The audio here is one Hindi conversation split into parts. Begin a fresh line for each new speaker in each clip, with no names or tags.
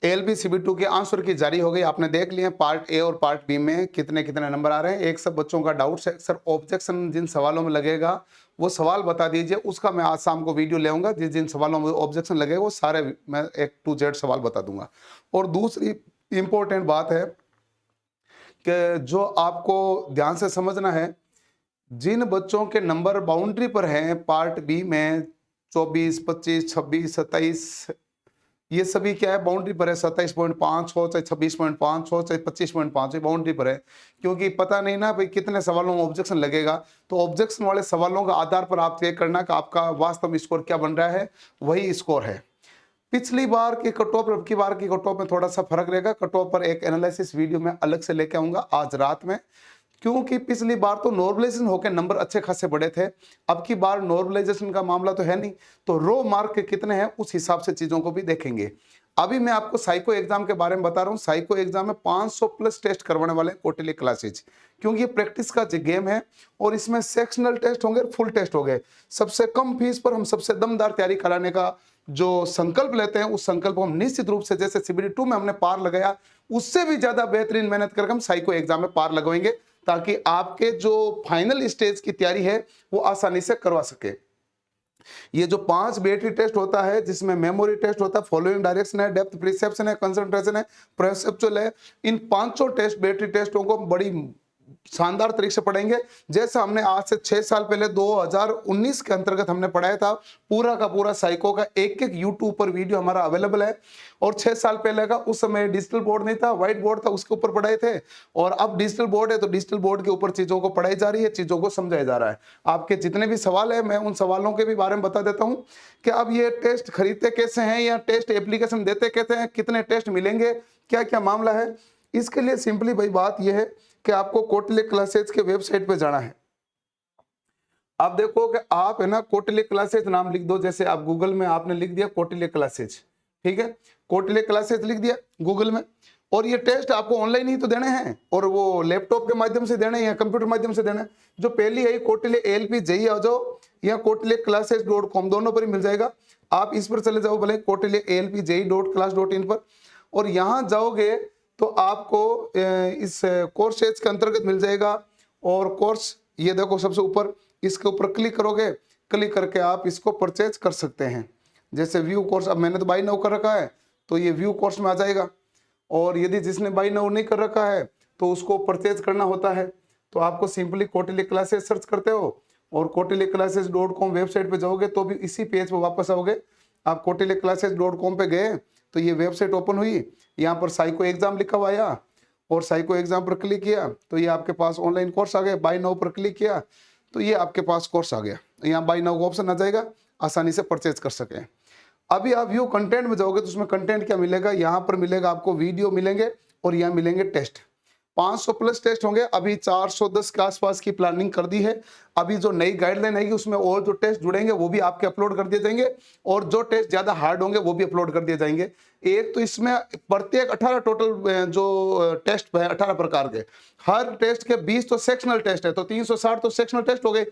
एएलपी सीबी2 के आंसर की जारी हो गई। आपने देख लिया पार्ट ए और पार्ट बी में कितने कितने नंबर आ रहे हैं। एक सब बच्चों का डाउट है सर ऑब्जेक्शन जिन सवालों में लगेगा वो सवाल बता दीजिए, उसका मैं आज शाम को वीडियो ले आऊंगा। जिन जिन सवालों में ऑब्जेक्शन लगेगा वो सारे मैं A to Z सवाल बता दूंगा। और दूसरी इंपॉर्टेंट बात है कि जो आपको ध्यान से समझना है, जिन बच्चों के नंबर बाउंड्री पर हैं पार्ट बी में 24, 25, 26, 27, ये सभी क्या है बाउंड्री पर है। 27.5 हो चाहे 26.5 हो चाहे 25.5 हो, बाउंड्री पर है। क्योंकि पता नहीं ना भाई कितने सवालों में ऑब्जेक्शन लगेगा, तो ऑब्जेक्शन वाले सवालों के आधार पर आप चेक करना कि आपका वास्तव स्कोर क्या बन रहा है, वही स्कोर है। पिछली बार की कट ऑफ अब की बार की कट ऑफ में थोड़ा सा फर्क रहेगा। कट ऑफ पर एक एनालिसिस वीडियो में अलग से लेके आऊंगा आज रात में, क्योंकि पिछली बार तो नॉर्मलाइजेशन होकर नंबर अच्छे खासे बढ़े थे। अब की बार नॉर्मलाइजेशन का मामला तो है नहीं, तो रो मार्क के कितने हैं उस हिसाब से चीजों को भी देखेंगे। अभी मैं आपको साइको एग्जाम के बारे में बता रहा हूं। साइको एग्जाम में 500 प्लस टेस्ट करवाने वाले क्वार्टरली क्लासेज, क्योंकि ये प्रैक्टिस का गेम है और इसमें सेक्शनल टेस्ट होंगे, फुल टेस्ट होंगे। सबसे कम फीस पर हम सबसे दमदार तैयारी कराने का जो संकल्प लेते हैं, उस संकल्प को हम निश्चित रूप से जैसे सीबीडी2 में हमने पार लगाया, उससे भी ज्यादा बेहतरीन मेहनत करके हम साइको एग्जाम में पार लगवाएंगे, ताकि आपके जो फाइनल स्टेज की तैयारी है वो आसानी से करवा सके। ये जो 5 बैटरी टेस्ट होता है, जिसमें मेमोरी टेस्ट होता है, फॉलोइंग डायरेक्शन है, डेप्थ परसेप्शन है, कंसंट्रेशन है, परसेप्चुअल है, इन पांचों टेस्ट बैटरी टेस्टों को बड़ी शानदार तरीके से पढ़ेंगे। जैसा हमने आज से 6 साल पहले 2019 के अंतर्गत हमने पढ़ाया था, पूरा का पूरा साइको का एक एक यूट्यूब पर वीडियो हमारा अवेलेबल है। और 6 साल पहले का उस समय डिजिटल बोर्ड नहीं था, व्हाइट बोर्ड था, उसके ऊपर पढ़ाए थे। और अब डिजिटल बोर्ड है तो डिजिटल बोर्ड के ऊपर चीजों को पढ़ाई जा रही है, चीजों को समझाया जा रहा है। आपके जितने भी सवाल है मैं उन सवालों के भी बारे में बता देता हूँ कि अब ये टेस्ट खरीदते कैसे हैं या टेस्ट एप्लीकेशन देते कैसे हैं, कितने टेस्ट मिलेंगे, क्या क्या मामला है। इसके लिए सिंपली भाई बात यह है कि आपको क्वार्टरली क्लासेज के वेबसाइट पे जाना है। आप देखो कि आप है ना क्वार्टरली क्लासेज नाम लिख दो। जैसे आप गूगल में आपने लिख दिया क्वार्टरली क्लासेज, ठीक है, क्वार्टरली क्लासेज लिख दिया गूगल में। और ये टेस्ट आपको ऑनलाइन ही तो देने हैं, और वो लैपटॉप के माध्यम से देने हैं या कंप्यूटर माध्यम से देना है। जो पहली है क्वार्टरली एएलपी जेईई आ जाओ या quarterlyclasses.com, दोनों पर ही मिल जाएगा। आप इस पर चले जाओ भले quarterlyelpji.class.in पर, और यहां जाओगे तो आपको इस कोर्सेज के अंतर्गत मिल जाएगा। और कोर्स ये देखो सबसे ऊपर, इसके ऊपर क्लिक करोगे, क्लिक करके आप इसको परचेज कर सकते हैं। जैसे व्यू कोर्स, अब मैंने तो बाय नाउ कर रखा है तो ये व्यू कोर्स में आ जाएगा। और यदि जिसने बाय नाउ नहीं कर रखा है तो उसको परचेज करना होता है, तो आपको सिंपली क्वार्टरली क्लासेस सर्च करते हो और quarterlyclasses.com वेबसाइट पे जाओगे तो भी इसी पेज पे वापस आओगे। आप quarterlyclasses.com पे गए तो ये वेबसाइट ओपन हुई, यहाँ पर साइको एग्जाम लिखा हुआ आया और साइको एग्जाम पर क्लिक किया तो ये आपके पास ऑनलाइन कोर्स आ गया। बाय नाउ पर क्लिक किया तो ये आपके पास कोर्स आ गया, यहाँ बाय नाउ का ऑप्शन आ जाएगा, आसानी से परचेज कर सके। अभी आप व्यू कंटेंट में जाओगे तो उसमें कंटेंट क्या मिलेगा, यहाँ पर मिलेगा आपको वीडियो मिलेंगे और यहाँ मिलेंगे टेस्ट। 500 प्लस टेस्ट होंगे। अभी 410 के आसपास की प्लानिंग कर दी है। अभी जो नई गाइडलाइन आएगी उसमें और जो टेस्ट जुड़ेंगे वो भी आपके अपलोड कर दिए जाएंगे, और जो टेस्ट ज्यादा हार्ड होंगे वो भी अपलोड कर दिए जाएंगे। एक तो इसमें प्रत्येक 18 टोटल जो टेस्ट है 18 प्रकार के, हर टेस्ट के 20 तो सेक्शनल टेस्ट है, तो 360 तो सेक्शनल टेस्ट हो गए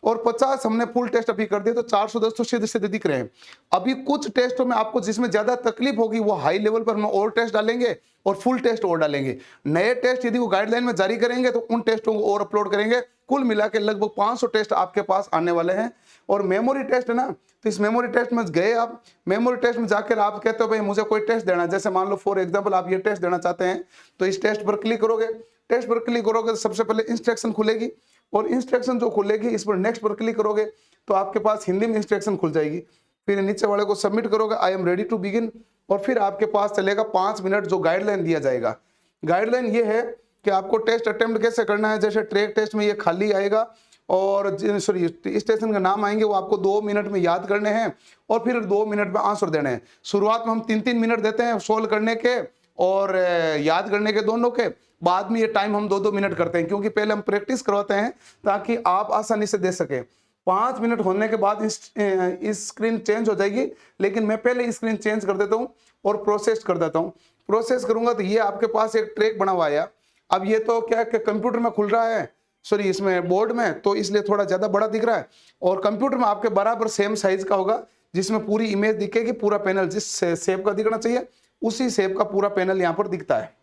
और 50 हमने फुल टेस्ट अभी कर दिए, तो 410 तो सीधे सीधे दिख रहे हैं। अभी कुछ टेस्टों में आपको जिसमें ज्यादा तकलीफ होगी वो हाई लेवल पर हम और टेस्ट डालेंगे और फुल टेस्ट और डालेंगे। नए टेस्ट यदि वो गाइडलाइन में जारी करेंगे तो उन टेस्टों को और अपलोड करेंगे। कुल मिला के लगभग 500 टेस्ट आपके पास आने वाले हैं। और मेमोरी टेस्ट है ना, तो इस मेमोरी टेस्ट में गए आप, मेमोरी टेस्ट में जाकर आप कहते हो भाई मुझे कोई टेस्ट देना है, जैसे मान लो फॉर एग्जाम्पल आप ये टेस्ट देना चाहते हैं, तो इस टेस्ट पर क्लिक करोगे। टेस्ट पर क्लिक करोगे तो सबसे पहले इंस्ट्रक्शन खुलेगी, और इंस्ट्रक्शन जो खुलेगी इस पर नेक्स्ट पर क्लिक करोगे तो आपके पास हिंदी में इंस्ट्रक्शन खुल जाएगी। फिर नीचे वाले को सबमिट करोगे, I am ready to begin, और फिर आपके पास चलेगा 5 मिनट जो गाइडलाइन दिया जाएगा। गाइडलाइन ये है कि आपको टेस्ट अटेम्प्ट कैसे करना है। जैसे ट्रैक टेस्ट में ये खाली आएगा और सॉरी स्टेशन का नाम आएंगे, वो आपको 2 मिनट में याद करने हैं और फिर 2 मिनट में आंसर देने हैं। शुरुआत में हम 3-3 मिनट देते हैं सोल्व करने के और याद करने के दोनों के, बाद में ये टाइम हम 2-2 मिनट करते हैं, क्योंकि पहले हम प्रैक्टिस करवाते हैं ताकि आप आसानी से दे सके। 5 मिनट होने के बाद इस स्क्रीन चेंज हो जाएगी, लेकिन मैं पहले स्क्रीन चेंज कर देता हूं और प्रोसेस कर देता हूं। प्रोसेस करूंगा तो ये आपके पास एक ट्रैक बना हुआ है। अब ये तो क्या कंप्यूटर में खुल रहा है, सॉरी इसमें बोर्ड में, तो इसलिए थोड़ा ज्यादा बड़ा दिख रहा है, और कंप्यूटर में आपके बराबर सेम साइज का होगा जिसमें पूरी इमेज दिखेगी, पूरा पैनल जिस शेप का दिखना चाहिए उसी शेप का पूरा पैनल यहाँ पर दिखता है,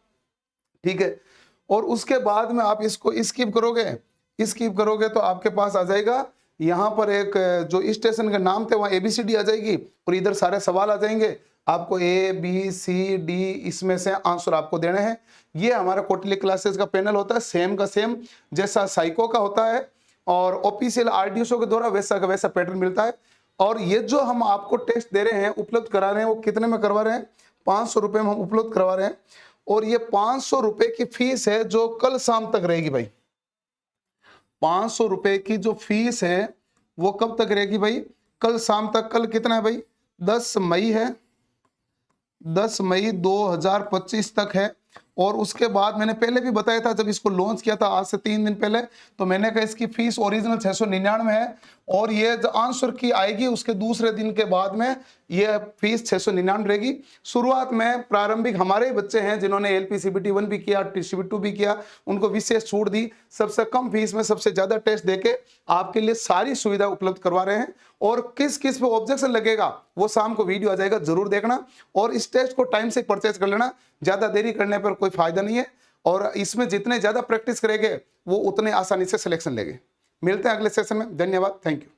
ठीक है। और उसके बाद में आप इसको स्किप करोगे तो आपके पास आ जाएगा यहाँ पर एक जो स्टेशन के नाम थे वहाँ ABCD आ जाएगी और इधर सारे सवाल आ जाएंगे। आपको ABCD इसमें से आंसर आपको देने हैं। ये हमारा क्वार्टरली क्लासेस का पैनल होता है, सेम का सेम जैसा साइको का होता है और ऑफिशियल RDSO के द्वारा वैसा का वैसा पैटर्न मिलता है। और ये जो हम आपको टेस्ट दे रहे हैं, उपलब्ध करा रहे हैं, वो कितने में करवा रहे हैं? 500 रुपये में हम उपलब्ध करवा रहे हैं। और ये 500 रुपये की फीस है जो कल शाम तक रहेगी भाई। 500 रुपये की जो फीस है वो कब तक रहेगी भाई? कल शाम तक। कल कितना है भाई? 10 मई है, 10 मई 2025 तक है। और उसके बाद मैंने पहले भी बताया था, जब इसको लॉन्च किया था आज से 3 दिन पहले, तो मैंने कहा इसकी फीस ओरिजिनल 699 है और ये जो आंसर की आएगी उसके दूसरे दिन के बाद में ये फीस 699 रहेगी। शुरुआत में प्रारंभिक हमारे ही बच्चे हैं जिन्होंने LPCBT 1 भी किया, TCBT 2 भी किया, उनको विशेष छूट दी। सबसे कम फीस में सबसे ज्यादा टेस्ट देके आपके लिए सारी सुविधा उपलब्ध करवा रहे हैं। और किस किस पे ऑब्जेक्शन लगेगा वो शाम को वीडियो आ जाएगा, जरूर देखना। और इस टेस्ट को टाइम से परचेज कर लेना, ज्यादा देरी करने पर कोई फायदा नहीं है। और इसमें जितने ज्यादा प्रैक्टिस करेंगे वो उतने आसानी से सिलेक्शन लेंगे। मिलते हैं अगले सेशन में। धन्यवाद, थैंक यू।